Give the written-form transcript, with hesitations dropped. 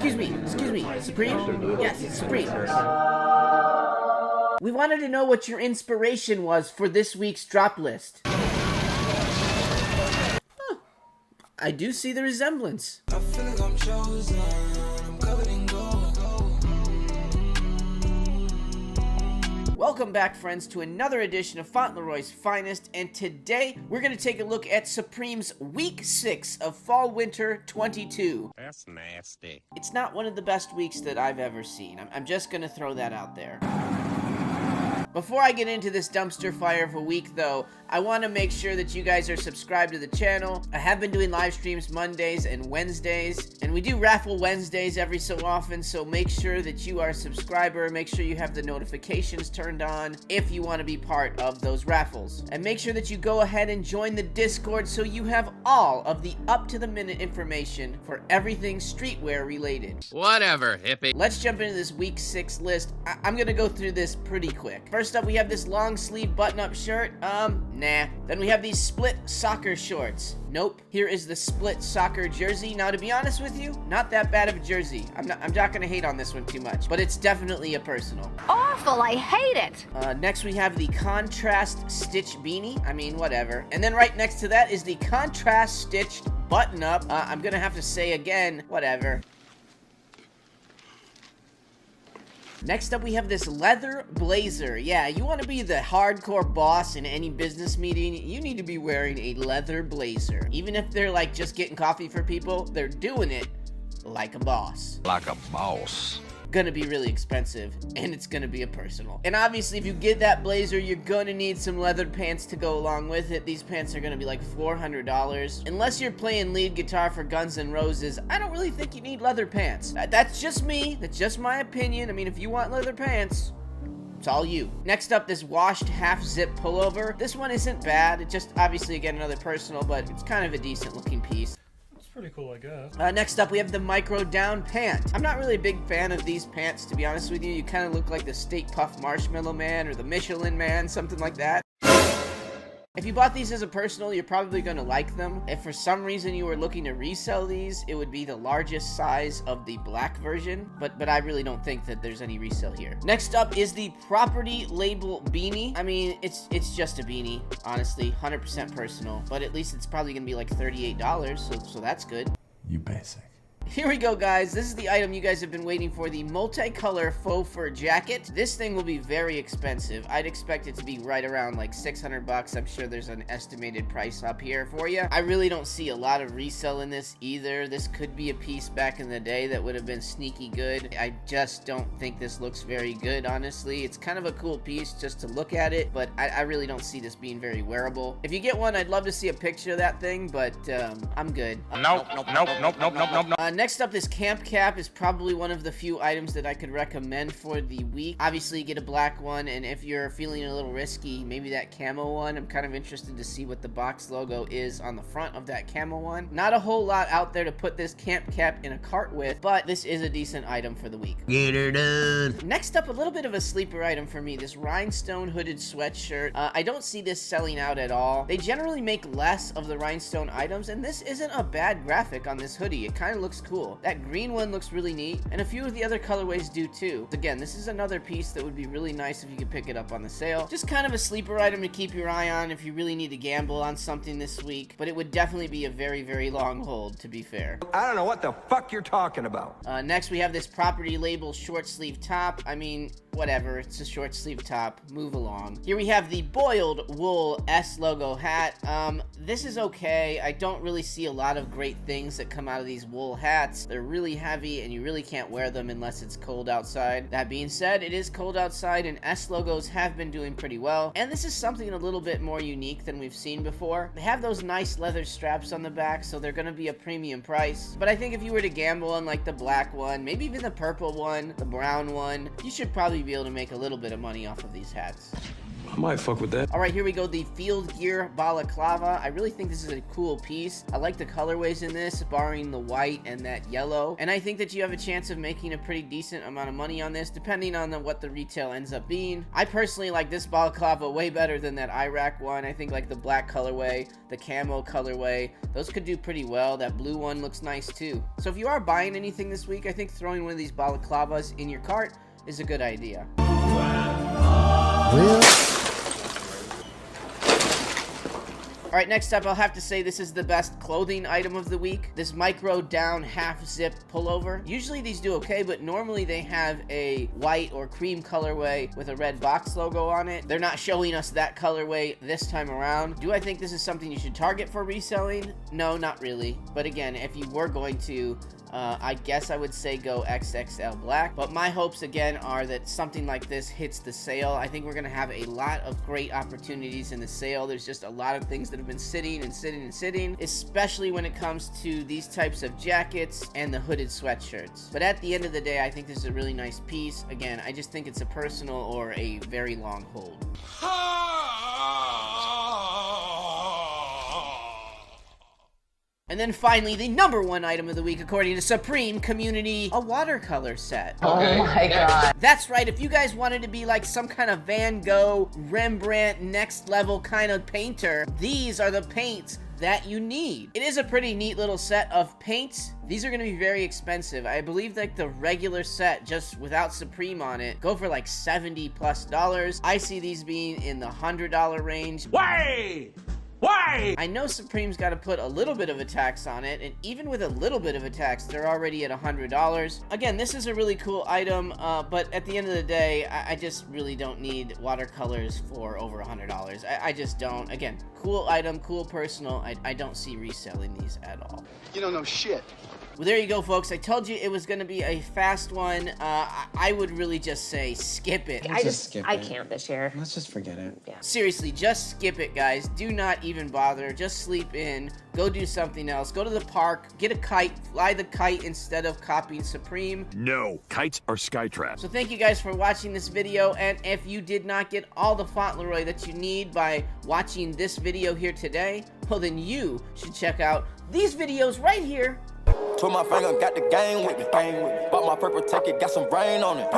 Excuse me, Supreme? Yes, Supreme. We wanted to know what your inspiration was for this week's drop list. Huh. I do see the resemblance. I feel like I'm chosen. I'm covered in gold. Welcome back, friends, to another edition of Fauntleroy's Finest, and today we're going to take a look at Supreme's Week 6 of Fall/Winter 22. That's nasty. It's not one of the best weeks that I've ever seen. I'm just going to throw that out there. Before I get into this dumpster fire of a week, though, I want to make sure that you guys are subscribed to the channel. I have been doing live streams Mondays and Wednesdays, and we do raffle Wednesdays every so often, so make sure that you are a subscriber. Make sure you have the notifications turned on if you want to be part of those raffles. And make sure that you go ahead and join the Discord so you have all of the up-to-the-minute information for everything streetwear related. Whatever, hippie. Let's jump into this Week 6 list. I'm going to go through this pretty quick. First up, we have this long sleeve button-up shirt. Nah. Then we have these split soccer shorts. Nope. Here is the split soccer jersey. Now, to be honest with you, not that bad of a jersey. I'm not gonna hate on this one too much, but it's definitely a personal. Awful, I hate it. Next we have the contrast stitch beanie. I mean, whatever. And then right next to that is the contrast stitched button-up. I'm gonna have to say again, whatever. Next up, we have this leather blazer. Yeah, you want to be the hardcore boss in any business meeting, you need to be wearing a leather blazer. Even if they're like just getting coffee for people, they're doing it like a boss. Like a boss. Gonna be really expensive, and it's gonna be a personal. And obviously, if you get that blazer, you're gonna need some leather pants to go along with it. These pants are gonna be like $400. Unless you're playing lead guitar for Guns N' Roses, I don't really think you need leather pants. That's just me. That's just my opinion. I mean, if you want leather pants, it's all you. Next up, this washed half-zip pullover. This one isn't bad. It just, obviously, again, another personal, but it's kind of a decent-looking piece. Pretty cool, I guess. Next up, we have the micro down pant. I'm not really a big fan of these pants, to be honest with you. You kind of look like the Stay Puft Marshmallow Man or the Michelin Man, something like that. If you bought these as a personal, you're probably going to like them. If for some reason you were looking to resell these, it would be the largest size of the black version, but I really don't think that there's any resale here. Next up is the property label beanie. I mean, it's just a beanie, honestly, 100% personal, but at least it's probably going to be like $38, so that's good. You basic. Here we go, guys. This is the item you guys have been waiting for, the multicolor faux fur jacket. This thing will be very expensive. I'd expect it to be right around like 600 bucks. I'm sure there's an estimated price up here for you. I really don't see a lot of resale in this either. This could be a piece back in the day that would have been sneaky good. I just don't think this looks very good, honestly. It's kind of a cool piece just to look at it, but I really don't see this being very wearable. If you get one, I'd love to see a picture of that thing, but I'm good. Nope. Next up, this camp cap is probably one of the few items that I could recommend for the week. Obviously, get a black one, and if you're feeling a little risky, maybe that camo one. I'm kind of interested to see what the box logo is on the front of that camo one. Not a whole lot out there to put this camp cap in a cart with, but this is a decent item for the week. Get her done. Next up, a little bit of a sleeper item for me, this rhinestone hooded sweatshirt. I don't see this selling out at all. They generally make less of the rhinestone items, and this isn't a bad graphic on this hoodie. It kind of looks cool. That green one looks really neat, and a few of the other colorways do too. Again, this is another piece that would be really nice if you could pick it up on the sale. Just kind of a sleeper item to keep your eye on if you really need to gamble on something this week, but it would definitely be a very, very long hold, to be fair. I don't know what the fuck you're talking about. Next, we have this property label short sleeve top. I mean, whatever, it's a short sleeve top. Move along. Here we have the boiled wool S logo hat. This is okay. I don't really see a lot of great things that come out of these wool hats. They're really heavy and you really can't wear them unless it's cold outside. That being said, it is cold outside and S logos have been doing pretty well. And this is something a little bit more unique than we've seen before. They have those nice leather straps on the back, so they're gonna be a premium price. But I think if you were to gamble on like the black one, maybe even the purple one, the brown one, you should probably be able to make a little bit of money off of these hats. I might fuck with that. All right, here we go, the Field Gear Balaclava. I really think this is a cool piece. I like the colorways in this, barring the white and that yellow. And I think that you have a chance of making a pretty decent amount of money on this, depending on what the retail ends up being. I personally like this Balaclava way better than that Iraq one. I think like the black colorway, the camo colorway, those could do pretty well. That blue one looks nice too. So if you are buying anything this week, I think throwing one of these Balaclavas in your cart is a good idea. Alright, next up, I'll have to say this is the best clothing item of the week. This micro down HalfZip pullover. Usually these do okay, but normally they have a white or cream colorway with a red box logo on it. They're not showing us that colorway this time around. Do I think this is something you should target for reselling? No, not really. But again, if you were going to, I guess I would say go XXL black, but my hopes again are that something like this hits the sale. I think we're gonna have a lot of great opportunities in the sale. There's just a lot of things that have been sitting and sitting and sitting, especially when it comes to these types of jackets and the hooded sweatshirts. But at the end of the day, I think this is a really nice piece. Again, I just think it's a personal or a very long hold. And then finally, the #1 item of the week, according to Supreme Community, a watercolor set. Oh my god. That's right, if you guys wanted to be like some kind of Van Gogh, Rembrandt, next level kind of painter, these are the paints that you need. It is a pretty neat little set of paints. These are gonna be very expensive. I believe like the regular set, just without Supreme on it, go for like $70+. I see these being in the $100 range. Why? Why? I know Supreme's got to put a little bit of a tax on it, and even with a little bit of a tax, they're already at $100. Again, this is a really cool item, but at the end of the day, I just really don't need watercolors for over $100. I just don't. Again, cool item, cool personal. I don't see reselling these at all. You don't know shit. Well, there you go, folks. I told you it was going to be a fast one. I would really just say skip it. I can't this year. Let's just forget it. Yeah. Seriously, just skip it, guys. Do not even bother. Just sleep in. Go do something else. Go to the park. Get a kite. Fly the kite instead of copying Supreme. No, kites are skytraps. So thank you guys for watching this video. And if you did not get all the Fauntleroy that you need by watching this video here today, well, then you should check out these videos right here. Twist my finger, got the game with me. Bought my purple ticket, got some rain on it.